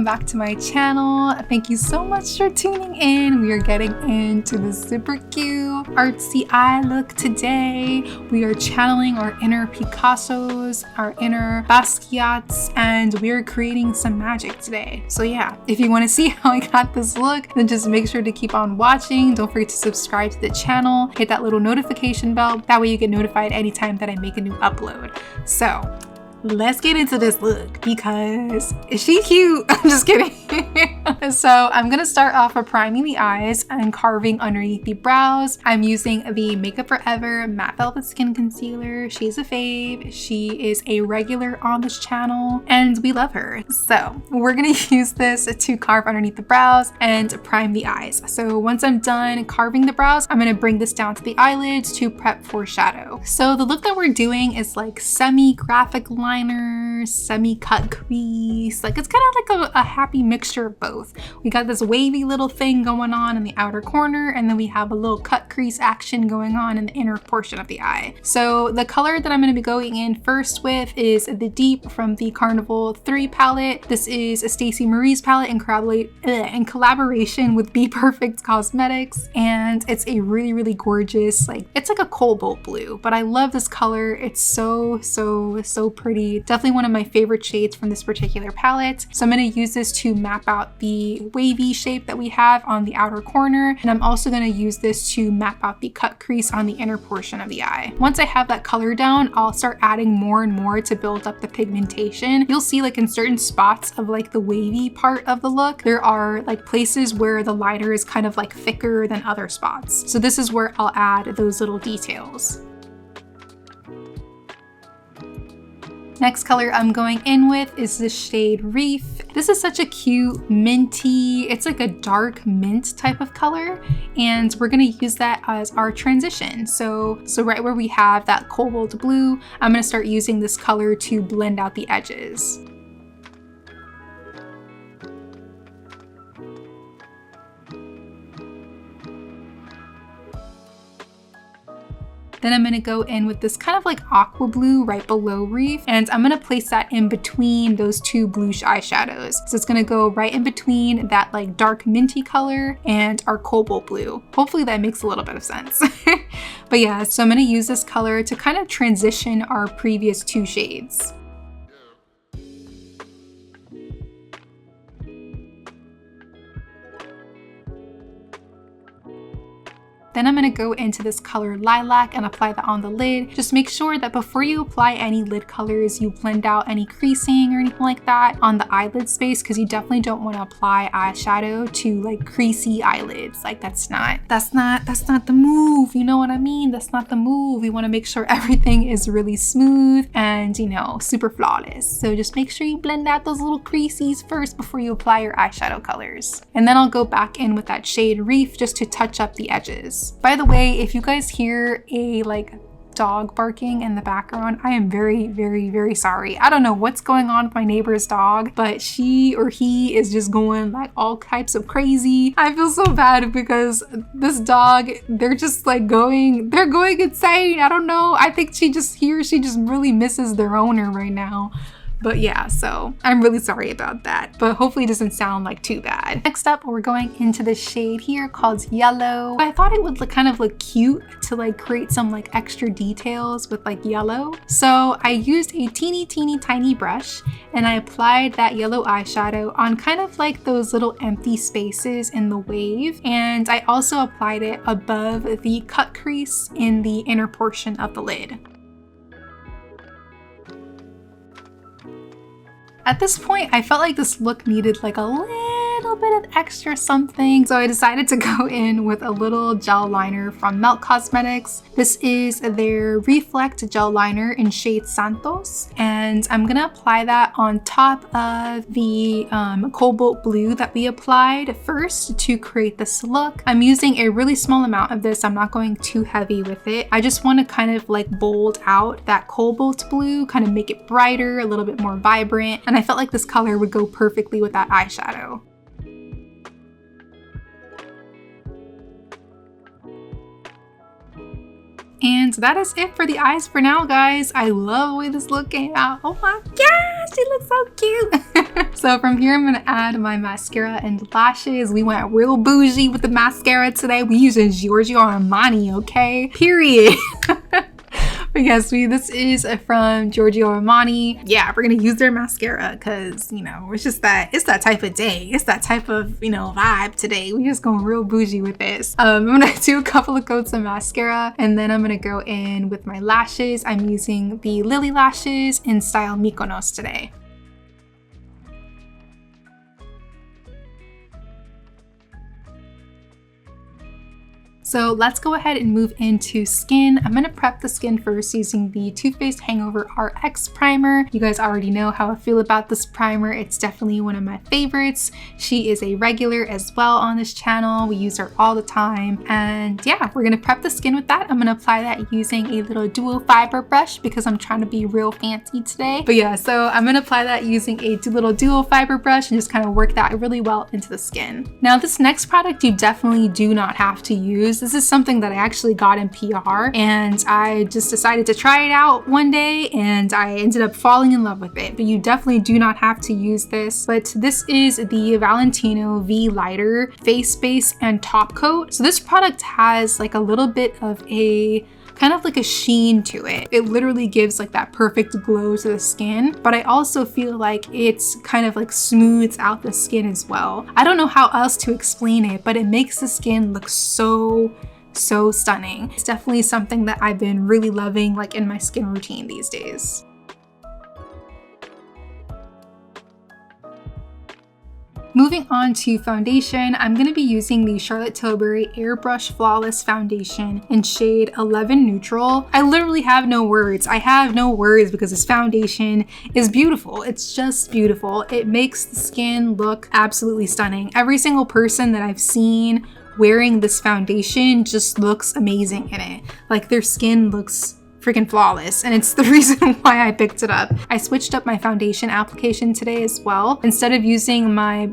back to my channel. Thank you so much for tuning in. We are getting into the super cute artsy eye look today. We are channeling our inner Picassos, our inner Basquiats, and we're creating some magic today. So yeah, if you want to see how I got this look, then just make sure to keep on watching. Don't forget to subscribe to the channel, hit that little notification bell. That way you get notified anytime that I make a new upload. So let's get into this look because is she cute? I'm just kidding. So I'm gonna start off with priming the eyes and carving underneath the brows. I'm using the Makeup Forever Matte Velvet Skin Concealer. She's a fave. She is a regular on this channel and we love her. So we're gonna use this to carve underneath the brows and prime the eyes. So once I'm done carving the brows, I'm gonna bring this down to the eyelids to prep for shadow. So the look that we're doing is like semi-graphic liner, semi-cut crease. Like it's kind of like a happy mixture of both. We got this wavy little thing going on in the outer corner, and then we have a little cut crease action going on in the inner portion of the eye. So the color that I'm going to be going in first with is the Deep from the Carnival 3 palette. This is a Stacey Marie's palette in collaboration with Be Perfect Cosmetics, and it's a really gorgeous, it's like a cobalt blue, but I love this color. It's so pretty. Definitely one of my favorite shades from this particular palette. So I'm going to use this to map out the wavy shape that we have on the outer corner, and I'm also going to use this to map out the cut crease on the inner portion of the eye. Once I have that color down, I'll start adding more and more to build up the pigmentation. You'll see like in certain spots of like the wavy part of the look, there are like places where the liner is kind of like thicker than other spots. So this is where I'll add those little details. Next color I'm going in with is the shade Reef. This is such a cute minty, it's like a dark mint type of color, and we're gonna use that as our transition. So right where we have that cobalt blue, I'm gonna start using this color to blend out the edges. Then I'm gonna go in with this kind of like aqua blue right below Reef, and I'm gonna place that in between those two blue eyeshadows. So it's gonna go right in between that like dark minty color and our cobalt blue. Hopefully that makes a little bit of sense. But yeah, so I'm gonna use this color to kind of transition our previous two shades. Then I'm gonna go into this color Lilac and apply that on the lid. Just make sure that before you apply any lid colors, you blend out any creasing or anything like that on the eyelid space, because you definitely don't want to apply eyeshadow to like creasy eyelids. Like that's not the move. You know what I mean? That's not the move. We want to make sure everything is really smooth and, you know, super flawless. So just make sure you blend out those little creases first before you apply your eyeshadow colors. And then I'll go back in with that shade Reef just to touch up the edges. By the way, if you guys hear a like dog barking in the background, I am very sorry. I don't know what's going on with my neighbor's dog, but she or he is just going like all types of crazy. I feel so bad because this dog, they're just like going insane. I don't know. I think she just really misses their owner right now. But yeah, so I'm really sorry about that, but hopefully it doesn't sound like too bad. Next up, we're going into this shade here called Yellow. I thought it would kind of look cute to like create some like extra details with like yellow. So I used a teeny tiny brush and I applied that yellow eyeshadow on kind of like those little empty spaces in the wave. And I also applied it above the cut crease in the inner portion of the lid. At this point, I felt like this look needed like a little bit of extra something, so I decided to go in with a little gel liner from Melt Cosmetics. This is their Reflect Gel Liner in shade Santos, and I'm gonna apply that on top of the cobalt blue that we applied first to create this look. I'm using a really small amount of this. I'm not going too heavy with it. I just want to kind of like bold out that cobalt blue, kind of make it brighter, a little bit more vibrant, and I felt like this color would go perfectly with that eyeshadow. And that is it for the eyes for now, guys. I love the way this look came out. Oh my gosh, she looks so cute. So from here, I'm gonna add my mascara and lashes. We went real bougie with the mascara today. We using Giorgio Armani, okay? Period. But yes, this is from Giorgio Armani. Yeah, we're gonna use their mascara because, you know, it's that type of day. It's that type of, you know, vibe today. We just going real bougie with this. I'm gonna do a couple of coats of mascara and then I'm gonna go in with my lashes. I'm using the Lily lashes in style Mykonos today. So let's go ahead and move into skin. I'm gonna prep the skin first using the Too Faced Hangover RX primer. You guys already know how I feel about this primer. It's definitely one of my favorites. She is a regular as well on this channel. We use her all the time. And yeah, we're gonna prep the skin with that. I'm gonna apply that using a little dual fiber brush because I'm trying to be real fancy today. But yeah, so I'm gonna apply that using a little dual fiber brush and just kind of work that really well into the skin. Now this next product you definitely do not have to use. This is something that I actually got in PR and I just decided to try it out one day and I ended up falling in love with it. But you definitely do not have to use this. But this is the Valentino V Lighter Face Base and Top Coat. So this product has like a little bit of a kind of like a sheen to it. It literally gives like that perfect glow to the skin, but I also feel like it's kind of like smooths out the skin as well. I don't know how else to explain it, but it makes the skin look so stunning. It's definitely something that I've been really loving like in my skin routine these days. Moving on to foundation, I'm going to be using the Charlotte Tilbury Airbrush Flawless Foundation in shade 11 Neutral. I literally have no words. I have no words because this foundation is beautiful. It's just beautiful. It makes the skin look absolutely stunning. Every single person that I've seen wearing this foundation just looks amazing in it. Like their skin looks freaking flawless, and it's the reason why I picked it up. I switched up my foundation application today as well. Instead of using my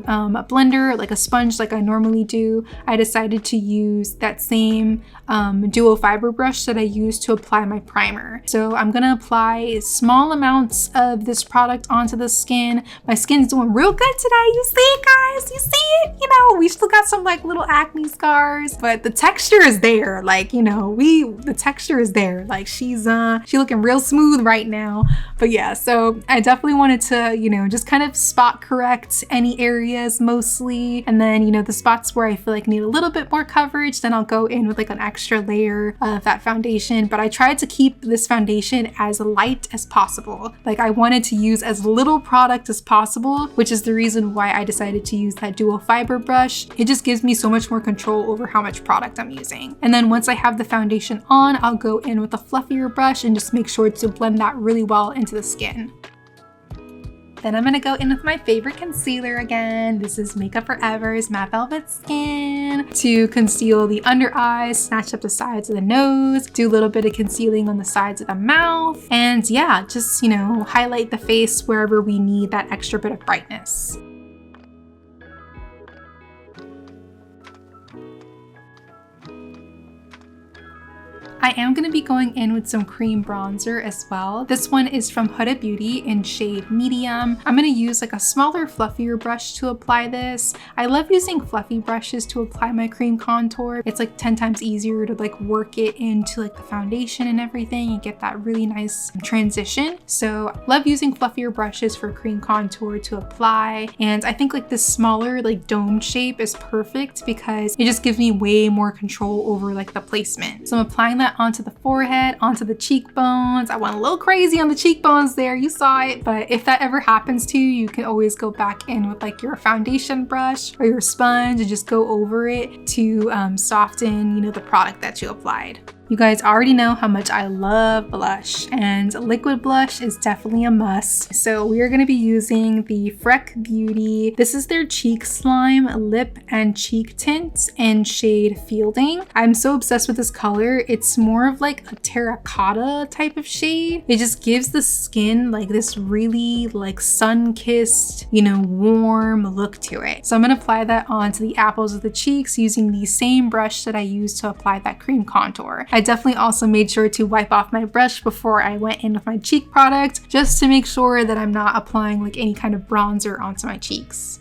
blender, like a sponge like I normally do, I decided to use that same dual fiber brush that I use to apply my primer. So I'm gonna apply small amounts of this product onto the skin. My skin's doing real good today. You see it, guys? You see it? You know, we still got some like little acne scars, but the texture is there. Like, you know, the texture is there. Like she's looking real smooth right now. But yeah, so I definitely wanted to, you know, just kind of spot correct any areas mostly. And then, you know, the spots where I feel like need a little bit more coverage, then I'll go in with like an extra layer of that foundation. But I tried to keep this foundation as light as possible. Like I wanted to use as little product as possible, which is the reason why I decided to use that dual fiber brush. It just gives me so much more control over how much product I'm using. And then once I have the foundation on, I'll go in with a fluffier brush and just make sure to blend that really well into the skin. Then I'm gonna go in with my favorite concealer again. This is Makeup Forever's Matte Velvet Skin to conceal the under eyes, snatch up the sides of the nose, do a little bit of concealing on the sides of the mouth, and yeah, just, you know, highlight the face wherever we need that extra bit of brightness. I am going to be going in with some cream bronzer as well. This one is from Huda Beauty in shade medium. I'm going to use like a smaller, fluffier brush to apply this. I love using fluffy brushes to apply my cream contour. It's like 10 times easier to like work it into like the foundation and everything and get that really nice transition. So I love using fluffier brushes for cream contour to apply. And I think like this smaller like dome shape is perfect because it just gives me way more control over like the placement. So I'm applying that onto the forehead, onto the cheekbones. I went a little crazy on the cheekbones there, you saw it, but if that ever happens to you, you can always go back in with like your foundation brush or your sponge and just go over it to soften, you know, the product that you applied. You guys already know how much I love blush, and liquid blush is definitely a must. So we are going to be using the Freck Beauty. This is their Cheek Slime Lip and Cheek Tint in shade Fielding. I'm so obsessed with this color. It's more of like a terracotta type of shade. It just gives the skin like this really like sun-kissed, you know, warm look to it. So I'm going to apply that onto the apples of the cheeks using the same brush that I used to apply that cream contour. I definitely also made sure to wipe off my brush before I went in with my cheek product, just to make sure that I'm not applying like any kind of bronzer onto my cheeks.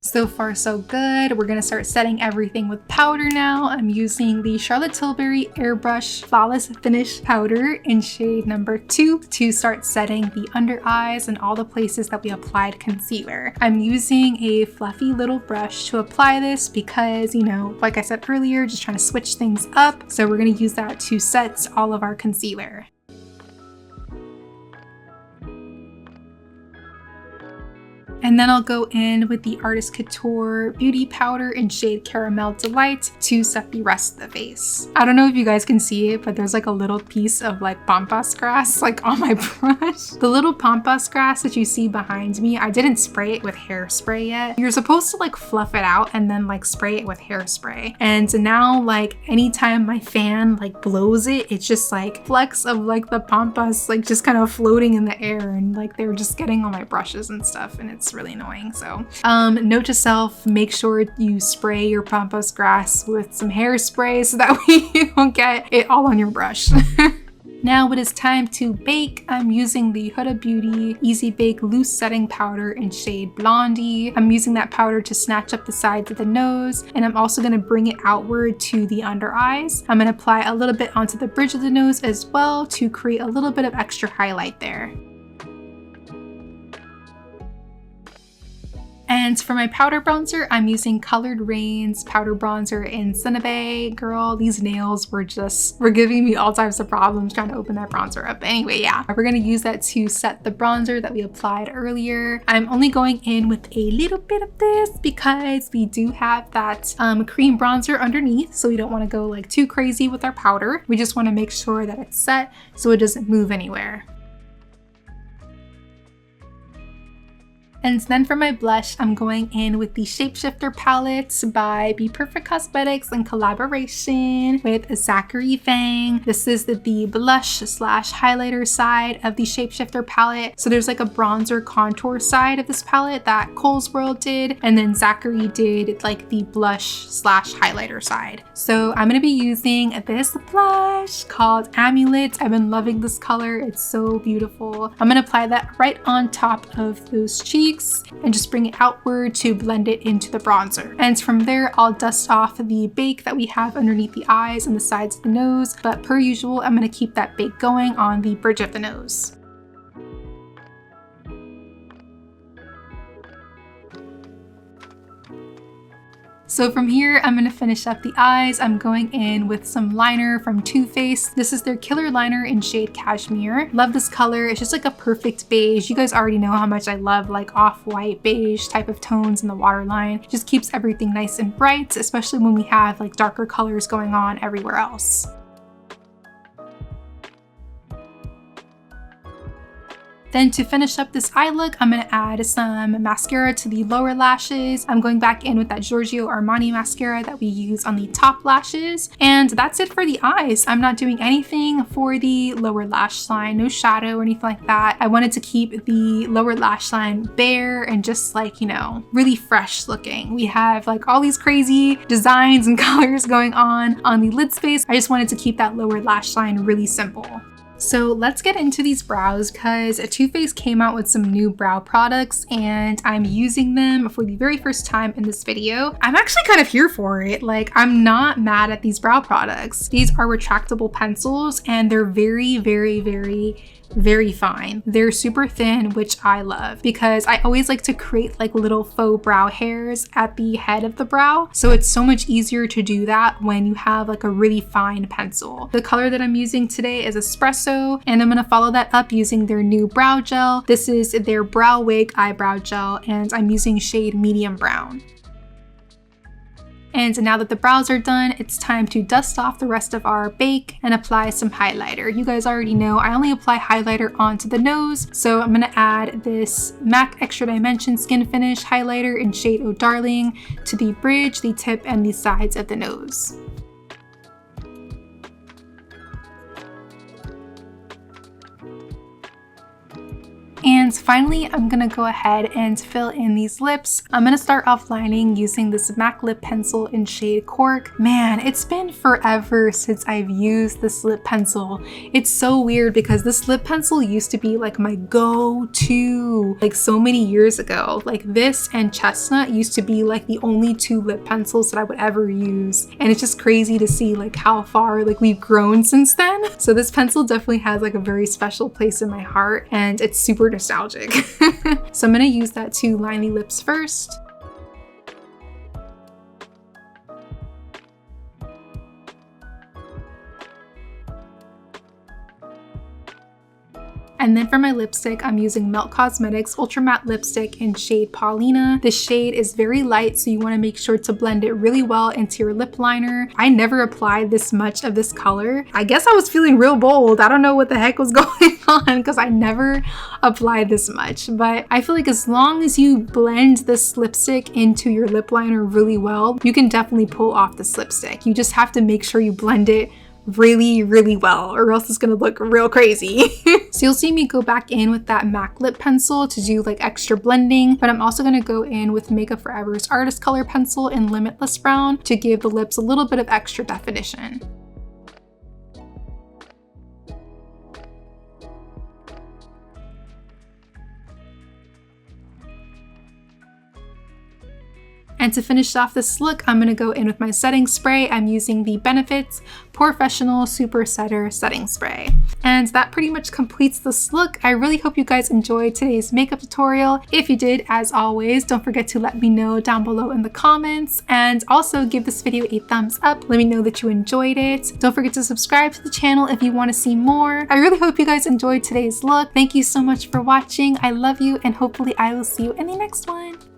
So far so good. We're gonna start setting everything with powder now. I'm using the Charlotte Tilbury Airbrush Flawless Finish Powder in shade number 2 to start setting the under eyes and all the places that we applied concealer. I'm using a fluffy little brush to apply this because, you know, like I said earlier, just trying to switch things up. So we're gonna use that to set all of our concealer. And then I'll go in with the Artist Couture Beauty Powder in shade Caramel Delight to set the rest of the face. I don't know if you guys can see it, but there's like a little piece of like pampas grass like on my brush. The little pampas grass that you see behind me, I didn't spray it with hairspray yet. You're supposed to like fluff it out and then like spray it with hairspray. And now like anytime my fan like blows it, it's just like flecks of like the pampas like just kind of floating in the air, and like they're just getting on my brushes and stuff, and it's really annoying. So note to self, make sure you spray your pampas grass with some hairspray so that way you don't get it all on your brush. Now it is time to bake. I'm using the Huda Beauty Easy Bake Loose Setting Powder in shade Blondie. I'm using that powder to snatch up the sides of the nose, and I'm also going to bring it outward to the under eyes. I'm going to apply a little bit onto the bridge of the nose as well to create a little bit of extra highlight there. And for my powder bronzer, I'm using Colored Rain's powder bronzer in Cinnabay. Girl, these nails were giving me all types of problems trying to open that bronzer up. Anyway, yeah, we're gonna use that to set the bronzer that we applied earlier. I'm only going in with a little bit of this because we do have that cream bronzer underneath, so we don't wanna go like too crazy with our powder. We just wanna make sure that it's set so it doesn't move anywhere. And then for my blush, I'm going in with the Shapeshifter palette by Be Perfect Cosmetics in collaboration with Zachary Fang. This is the blush slash highlighter side of the Shapeshifter palette. So there's like a bronzer contour side of this palette that Cole's World did, and then Zachary did like the blush slash highlighter side. So I'm gonna be using this blush called Amulet. I've been loving this color, it's so beautiful. I'm gonna apply that right on top of those cheeks and just bring it outward to blend it into the bronzer. And from there, I'll dust off the bake that we have underneath the eyes and the sides of the nose. But per usual, I'm going to keep that bake going on the bridge of the nose. So from here, I'm going to finish up the eyes. I'm going in with some liner from Too Faced. This is their Killer Liner in shade Cashmere. Love this color. It's just like a perfect beige. You guys already know how much I love like off-white beige type of tones in the waterline. Just keeps everything nice and bright, especially when we have like darker colors going on everywhere else. Then to finish up this eye look, I'm going to add some mascara to the lower lashes. I'm going back in with that Giorgio Armani mascara that we use on the top lashes. And that's it for the eyes. I'm not doing anything for the lower lash line, no shadow or anything like that. I wanted to keep the lower lash line bare and just like, you know, really fresh looking. We have like all these crazy designs and colors going on the lid space. I just wanted to keep that lower lash line really simple. So let's get into these brows because Too Faced came out with some new brow products and I'm using them for the very first time in this video. I'm actually kind of here for it. Like, I'm not mad at these brow products. These are retractable pencils and they're very, very, very fine. They're super thin, which I love because I always like to create like little faux brow hairs at the head of the brow. So it's so much easier to do that when you have like a really fine pencil. The color that I'm using today is Espresso, and I'm gonna follow that up using their new brow gel. This is their Brow Wig Eyebrow Gel, and I'm using shade Medium Brown. And now that the brows are done, it's time to dust off the rest of our bake and apply some highlighter. You guys already know I only apply highlighter onto the nose, so I'm gonna add this MAC Extra Dimension Skin Finish highlighter in shade Oh Darling to the bridge, the tip, and the sides of the nose. And finally, I'm gonna go ahead and fill in these lips. I'm gonna start off lining using this MAC lip pencil in shade Cork. Man, it's been forever since I've used this lip pencil. It's so weird because this lip pencil used to be like my go-to like so many years ago. Like this and Chestnut used to be like the only two lip pencils that I would ever use. And it's just crazy to see like how far like we've grown since then. So this pencil definitely has like a very special place in my heart and it's super nostalgic. So I'm gonna use that to line the lips first. And then for my lipstick, I'm using Melt Cosmetics Ultra Matte Lipstick in shade Paulina. This shade is very light, so you want to make sure to blend it really well into your lip liner. I never applied this much of this color. I guess I was feeling real bold. I don't know what the heck was going on because I never applied this much. But I feel like as long as you blend this lipstick into your lip liner really well, you can definitely pull off this lipstick. You just have to make sure you blend it really well or else it's gonna look real crazy. So you'll see me go back in with that MAC lip pencil to do like extra blending, but I'm also gonna go in with Makeup Forever's Artist Color Pencil in Limitless Brown to give the lips a little bit of extra definition. And to finish off this look, I'm gonna go in with my setting spray. I'm using the Benefits Professional Super Setter Setting Spray. And that pretty much completes this look. I really hope you guys enjoyed today's makeup tutorial. If you did, as always, don't forget to let me know down below in the comments. And also give this video a thumbs up. Let me know that you enjoyed it. Don't forget to subscribe to the channel if you wanna see more. I really hope you guys enjoyed today's look. Thank you so much for watching. I love you and hopefully I will see you in the next one.